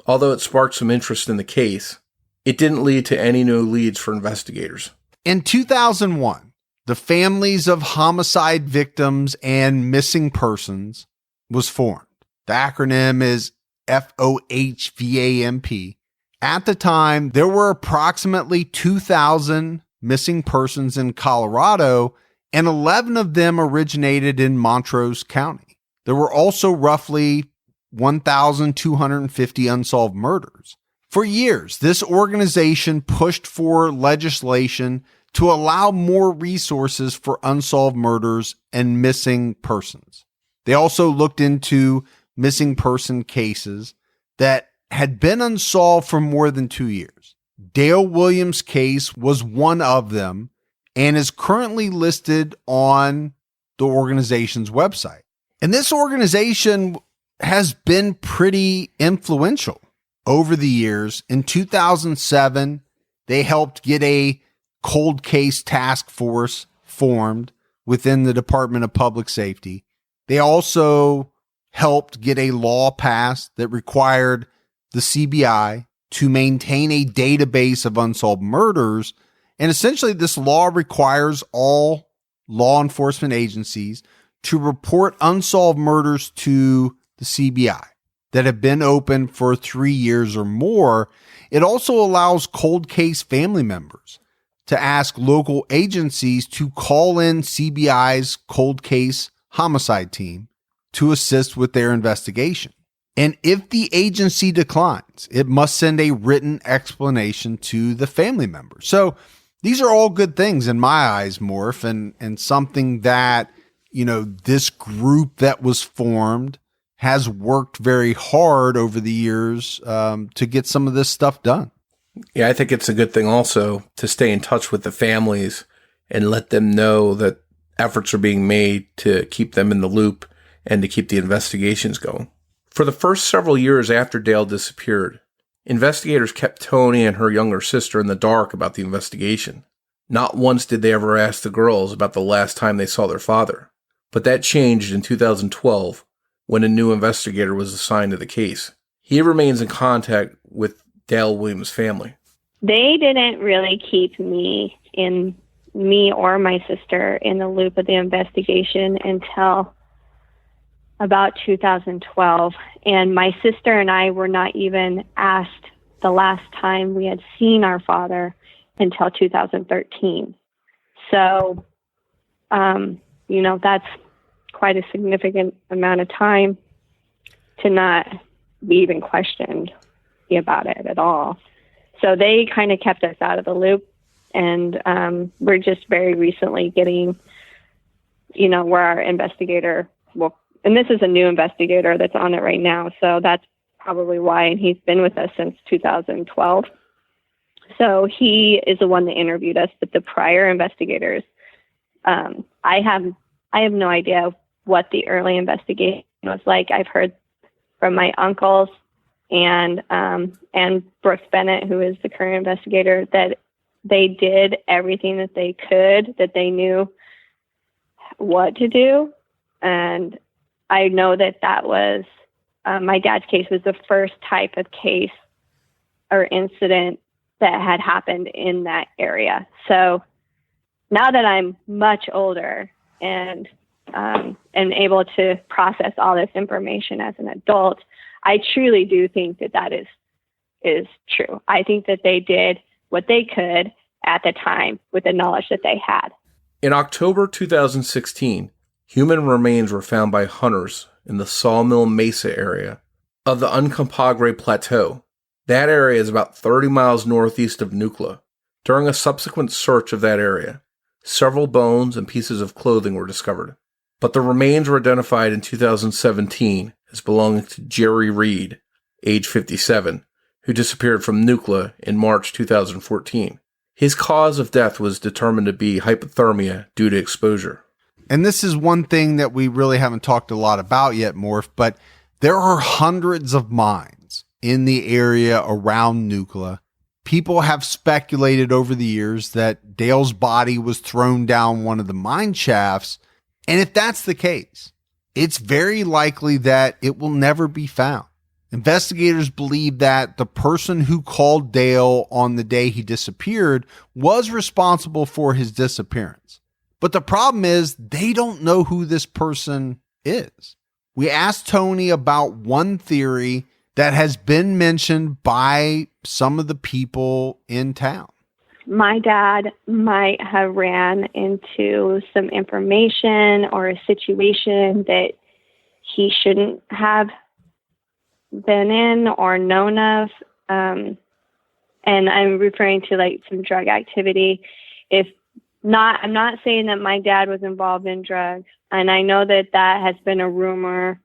Although it sparked some interest in the case, it didn't lead to any new leads for investigators. In 2001, the Families of Homicide Victims and Missing Persons was formed. The acronym is FOHVAMP. At the time, there were approximately 2,000 missing persons in Colorado, and 11 of them originated in Montrose County. There were also roughly 1,250 unsolved murders. For years, this organization pushed for legislation to allow more resources for unsolved murders and missing persons. They also looked into missing person cases that had been unsolved for more than 2 years. Dale Williams' case was one of them and is currently listed on the organization's website. And this organization has been pretty influential over the years. In 2007, they helped get a cold case task force formed within the Department of Public Safety. They also helped get a law passed that required the CBI to maintain a database of unsolved murders. And essentially, this law requires all law enforcement agencies to report unsolved murders to the CBI that have been open for 3 years or more. It also allows cold case family members to ask local agencies to call in CBI's cold case homicide team to assist with their investigation. And if the agency declines, it must send a written explanation to the family member. So these are all good things in my eyes, Morf, and something that, this group that was formed has worked very hard over the years to get some of this stuff done. Yeah, I think it's a good thing also to stay in touch with the families and let them know that efforts are being made to keep them in the loop and to keep the investigations going. For the first several years after Dale disappeared, investigators kept Tonee and her younger sister in the dark about the investigation. Not once did they ever ask the girls about the last time they saw their father. But that changed in 2012 when a new investigator was assigned to the case. He remains in contact with Dale Williams' family. They didn't really keep me or my sister in the loop of the investigation until about 2012. And my sister and I were not even asked the last time we had seen our father until 2013. So, that's quite a significant amount of time to not be even questioned about it at all. So they kind of kept us out of the loop. And we're just very recently getting, where our investigator will, and this is a new investigator that's on it right now. So that's probably why. And he's been with us since 2012. So he is the one that interviewed us, but the prior investigators, I have no idea what the early investigation was like. I've heard from my uncles and Brooks Bennett, who is the current investigator, that they did everything that they could, that they knew what to do. And I know that was, my dad's case was the first type of case or incident that had happened in that area. So now that I'm much older and able to process all this information as an adult, I truly do think that is true. I think that they did what they could at the time with the knowledge that they had. In October 2016, human remains were found by hunters in the Sawmill Mesa area of the Uncompahgre Plateau. That area is about 30 miles northeast of Nucla. During a subsequent search of that area, several bones and pieces of clothing were discovered, but the remains were identified in 2017 as belonging to Jerry Reed, age 57, who disappeared from Nucla in March 2014. His cause of death was determined to be hypothermia due to exposure. And this is one thing that we really haven't talked a lot about yet, Morf, but there are hundreds of mines in the area around Nucla. People have speculated over the years that Dale's body was thrown down one of the mine shafts. And if that's the case, it's very likely that it will never be found. Investigators believe that the person who called Dale on the day he disappeared was responsible for his disappearance. But the problem is they don't know who this person is. We asked Tonee about one theory that has been mentioned by some of the people in town. My dad might have ran into some information or a situation that he shouldn't have been in or known of. And I'm referring to like some drug activity. I'm not saying that my dad was involved in drugs. And I know that has been a rumor,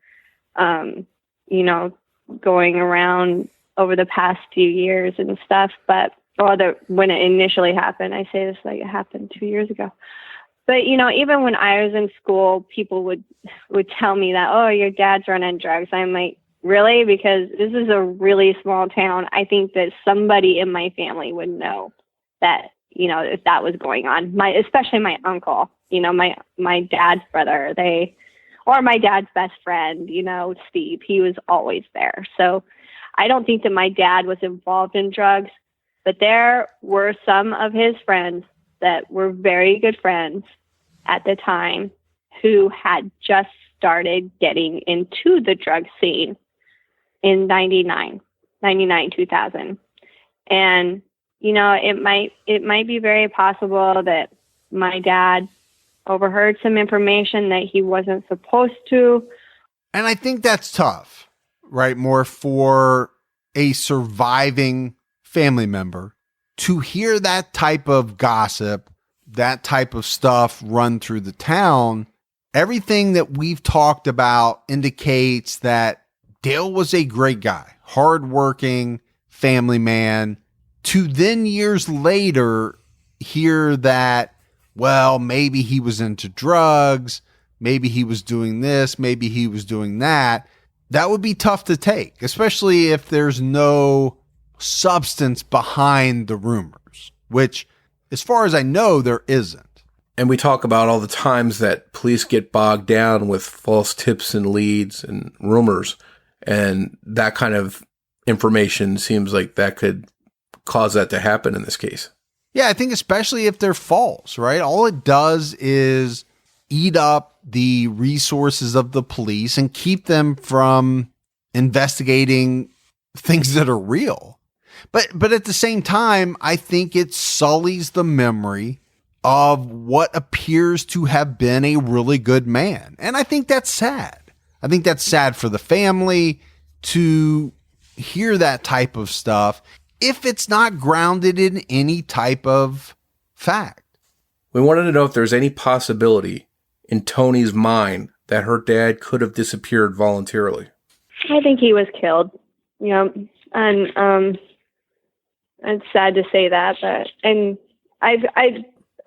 going around over the past few years and stuff, but when it initially happened, I say this like it happened 2 years ago. But, even when I was in school, people would tell me that, oh, your dad's running drugs. I'm like, really? Because this is a really small town. I think that somebody in my family would know that, if that was going on. Especially my uncle, my dad's brother, or my dad's best friend, Steve, he was always there. So I don't think that my dad was involved in drugs, but there were some of his friends that were very good friends at the time who had just started getting into the drug scene in 99, 2000. And, it might be very possible that my dad overheard some information that he wasn't supposed to. And I think that's tough, right? More for a surviving family member to hear that type of gossip, that type of stuff run through the town. Everything that we've talked about indicates that Dale was a great guy, hardworking family man, to then years later hear that, well, maybe he was into drugs, maybe he was doing this, maybe he was doing that. That would be tough to take, especially if there's no substance behind the rumors, which, as far as I know, there isn't. And we talk about all the times that police get bogged down with false tips and leads and rumors, and that kind of information seems like that could cause that to happen in this case. Yeah, I think especially if they're false, right? All it does is eat up the resources of the police and keep them from investigating things that are real. But at the same time, I think it sullies the memory of what appears to have been a really good man. And I think that's sad. I think that's sad for the family to hear that type of stuff if it's not grounded in any type of fact. We wanted to know if there's any possibility in Tonee's mind that her dad could have disappeared voluntarily. I think he was killed, and it's sad to say that, but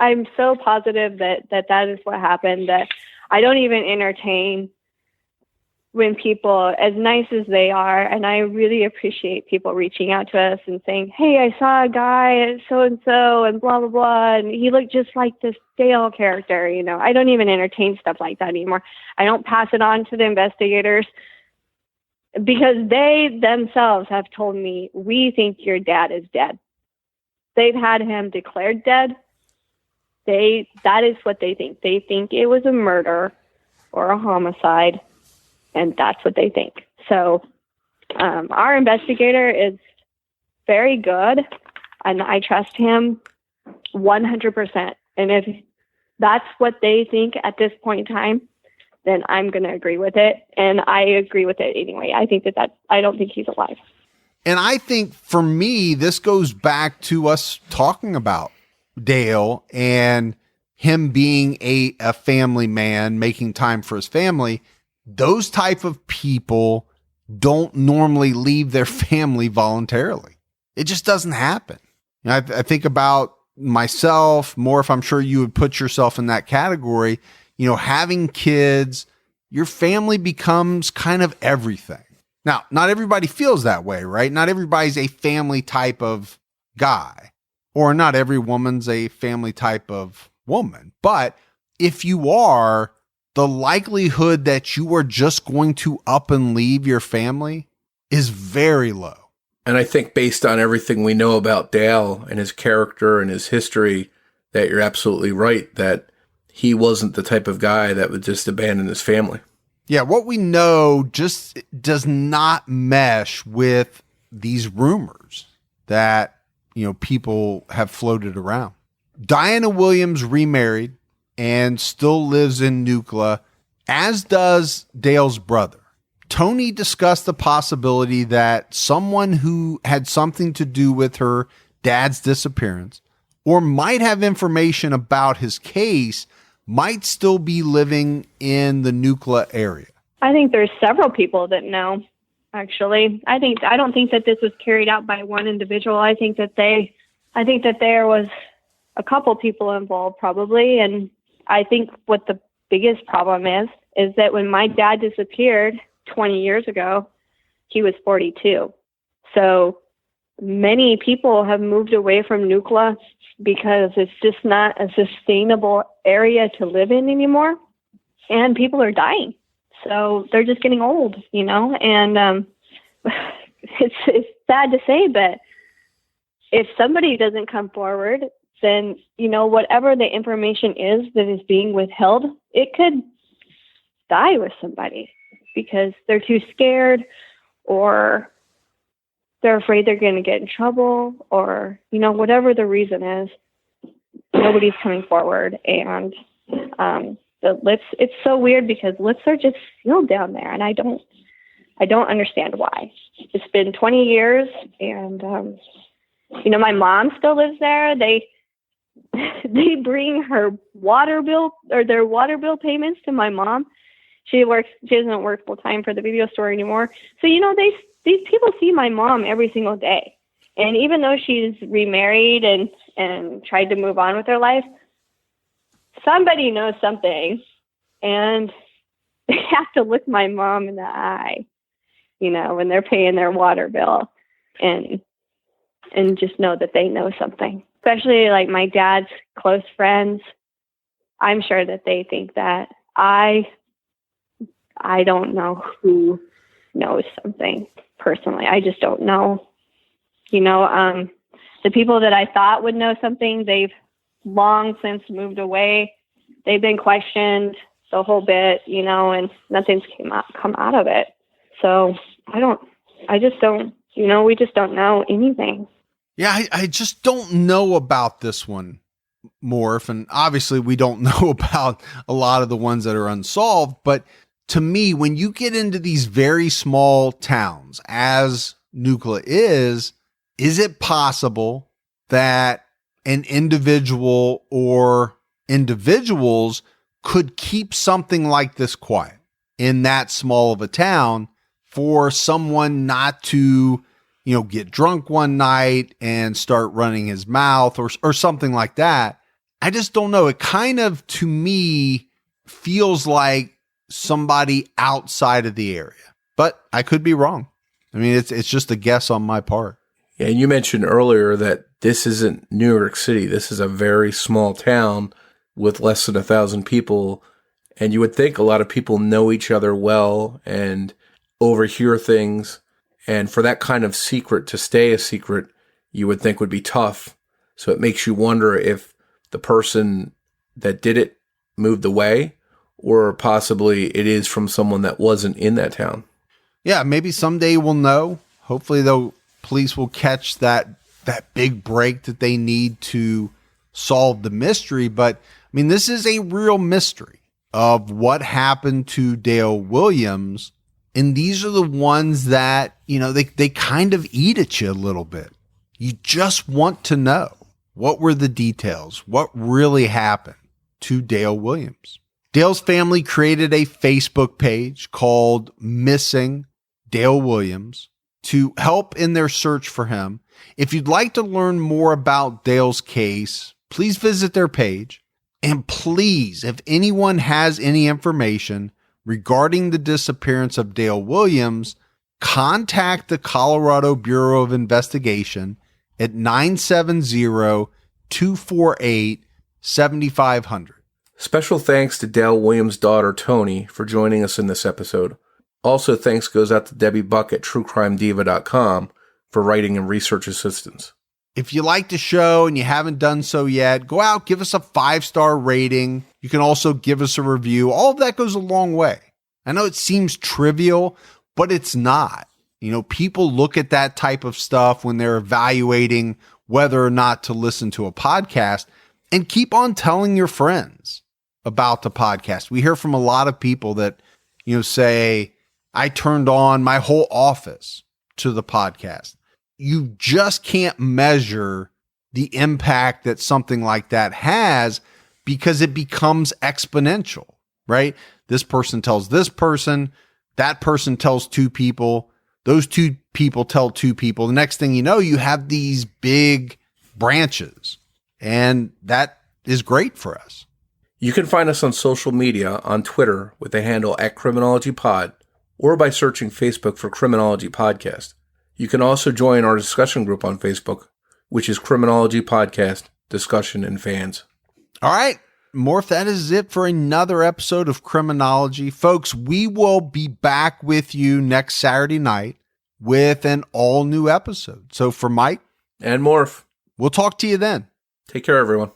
I'm so positive that is what happened, that I don't even entertain when people, as nice as they are, and I really appreciate people reaching out to us and saying, hey, I saw a guy at so-and-so and blah, blah, blah, and he looked just like this Dale character, I don't even entertain stuff like that anymore. I don't pass it on to the investigators because they themselves have told me, we think your dad is dead. They've had him declared dead. That is what they think. They think it was a murder or a homicide. And that's what they think. So our investigator is very good, and I trust him 100%. And if that's what they think at this point in time, then I'm going to agree with it. And I agree with it anyway. I think I don't think he's alive. And I think for me, this goes back to us talking about Dale and him being a family man, making time for his family. Those type of people don't normally leave their family voluntarily. It just doesn't happen. I think about myself, Morf, I'm sure you would put yourself in that category. Having kids, your family becomes kind of everything. Now, not everybody feels that way, right? Not everybody's a family type of guy, or not every woman's a family type of woman. But if you are, the likelihood that you are just going to up and leave your family is very low. And I think based on everything we know about Dale and his character and his history, that you're absolutely right, that he wasn't the type of guy that would just abandon his family. Yeah, what we know just does not mesh with these rumors that, people have floated around. Diana Williams remarried and still lives in Nucla, as does Dale's brother. Tonee discussed the possibility that someone who had something to do with her dad's disappearance, or might have information about his case, might still be living in the Nucla area. I think there's several people that know, actually. I don't think that this was carried out by one individual. I think that there was a couple people involved probably, and I think what the biggest problem is that when my dad disappeared 20 years ago, he was 42. So many people have moved away from Nucla because it's just not a sustainable area to live in anymore. And people are dying. So they're just getting old, and it's sad to say, but if somebody doesn't come forward, then, whatever the information is that is being withheld, it could die with somebody because they're too scared, or they're afraid they're going to get in trouble, or, whatever the reason is, nobody's coming forward. And the lifts, it's so weird because lifts are just sealed down there, and I don't understand why. It's been 20 years, and, my mom still lives there. They bring her water bill or their water bill payments to my mom. She doesn't work full time for the video store anymore. So, these people see my mom every single day. And even though she's remarried and tried to move on with her life, somebody knows something, and they have to look my mom in the eye, when they're paying their water bill, and just know that they know something. Especially like my dad's close friends, I'm sure that they think that I don't know who knows something personally. I just don't know. The people that I thought would know something, they've long since moved away. They've been questioned the whole bit, and nothing's come out of it. So we just don't know anything. Yeah, I just don't know about this one, Morf. And obviously we don't know about a lot of the ones that are unsolved, but to me, when you get into these very small towns, as Nucla is it possible that an individual or individuals could keep something like this quiet in that small of a town for someone not to, get drunk one night and start running his mouth or something like that? I just don't know. It kind of, to me, feels like somebody outside of the area, but I could be wrong. I mean, it's just a guess on my part. Yeah, and you mentioned earlier that this isn't New York City. This is a very small town with less than 1,000 people. And you would think a lot of people know each other well and overhear things. And for that kind of secret to stay a secret, you would think would be tough. So it makes you wonder if the person that did it moved away, or possibly it is from someone that wasn't in that town. Yeah, maybe someday we'll know. Hopefully, though, police will catch that big break that they need to solve the mystery. But, I mean, this is a real mystery of what happened to Dale Williams. And these are the ones that, they kind of eat at you a little bit. You just want to know, what were the details? What really happened to Dale Williams? Dale's family created a Facebook page called Missing Dale Williams to help in their search for him. If you'd like to learn more about Dale's case, please visit their page. And please, if anyone has any information regarding the disappearance of Dale Williams, contact the Colorado Bureau of Investigation at 970-248-7500. Special thanks to Dale Williams' daughter, Tonee, for joining us in this episode. Also, thanks goes out to Debbie Buck at truecrimediva.com for writing and research assistance. If you like the show and you haven't done so yet, go out, give us a 5-star rating. You can also give us a review. All of that goes a long way. I know it seems trivial, but it's not. People look at that type of stuff when they're evaluating whether or not to listen to a podcast, and keep on telling your friends about the podcast. We hear from a lot of people that, say, I turned on my whole office to the podcast. You just can't measure the impact that something like that has because it becomes exponential, right? This person tells this person, that person tells 2 people, those 2 people tell 2 people. The next thing you know, you have these big branches, and that is great for us. You can find us on social media on Twitter with the handle @CriminologyPod, or by searching Facebook for Criminology Podcast. You can also join our discussion group on Facebook, which is Criminology Podcast Discussion and Fans. All right, Morf, that is it for another episode of Criminology. Folks, we will be back with you next Saturday night with an all-new episode. So for Mike and Morf, we'll talk to you then. Take care, everyone.